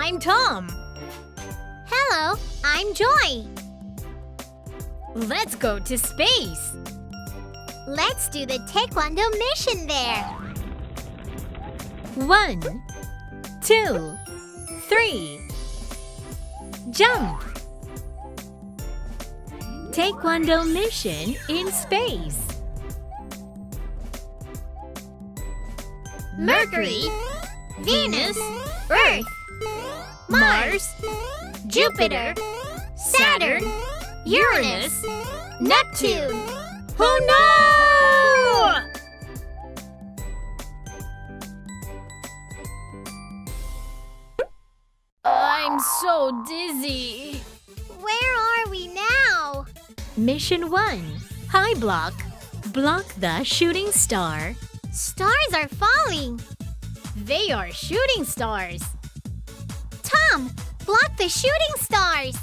I'm Tom. Hello, I'm Joy. Let's go to space. Let's do the Taekwondo mission there. 1, 2, 3. Jump. Taekwondo mission in space. Mercury, Venus, Earth, Mars, Jupiter, Saturn, Uranus, Neptune. Oh no! I'm so dizzy. Where are we now? Mission 1. High block. Block the shooting star. Stars are falling. They are shooting stars. Tom, block the shooting stars.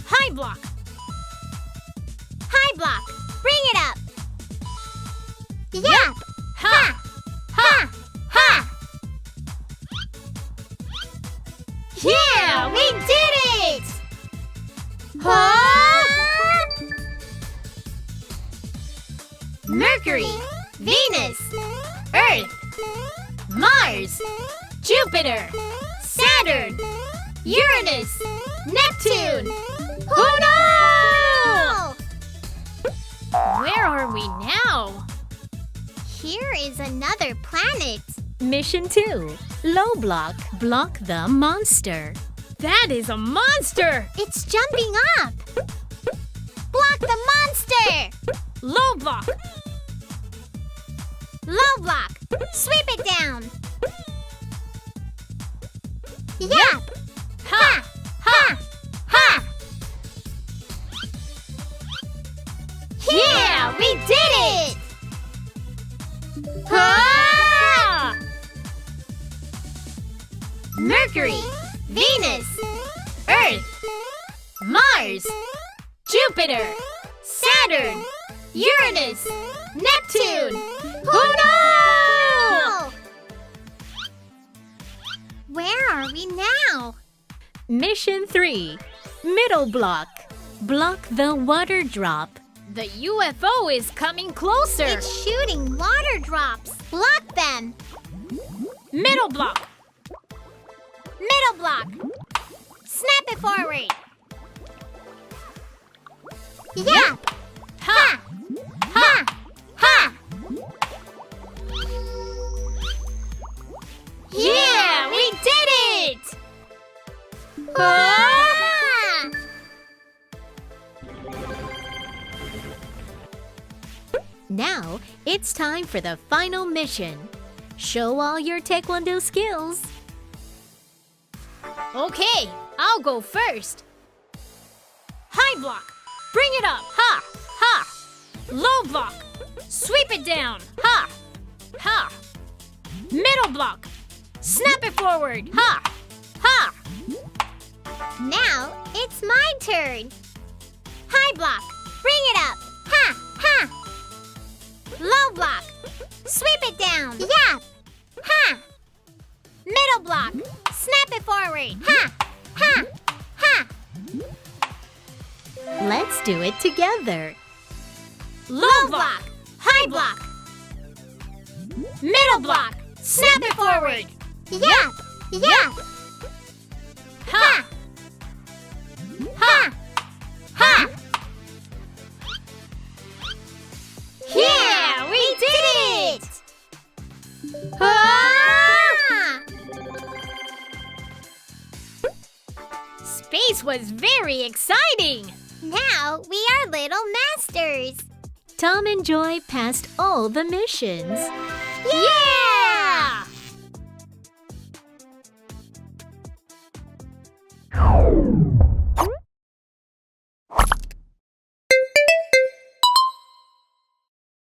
High block. High block, bring it up. Yap! Ha! Ha! Ha! Yeah, We did it! Huh? Mercury, Venus, Earth, Mars, Jupiter, Saturn, Uranus, Neptune. Oh no! Where are we now? Here is another planet. Mission 2. Low block. Block the monster. That is a monster! It's jumping up. Block the monster! Low block. Low block, sweep it down. Yap! Ha! Ha! Ha! Yeah, we did it! Ha! Mercury, Venus, Earth, Mars, Jupiter, Saturn, Uranus, Neptune. Oh no! Where are we now? Mission 3. Middle block. Block the water drop. The UFO is coming closer. It's shooting water drops. Block them. Middle block. Middle block. Snap it forward. Yap! Ha! Ha! Ha! Yeah, we did it! Ah! Now, it's time for the final mission. Show all your Taekwondo skills. Okay, I'll go first. High block. Bring it up. Ha! Ha! Low block. Sweep it down. Ha! Ha! Middle block. Snap it forward. Ha! Ha! Now it's my turn. High block, bring it up. Ha! Ha! Low block, sweep it down. Yap! Ha! Middle block, snap it forward. Ha! Ha! Ha! Let's do it together. Low block, high block. Middle block, snap it forward. Yap! Yap! Ha! Ha! Ha! Yeah, we did it! Ah! Space was very exciting. Now we are little masters. Tom and Joy passed all the missions. Yay!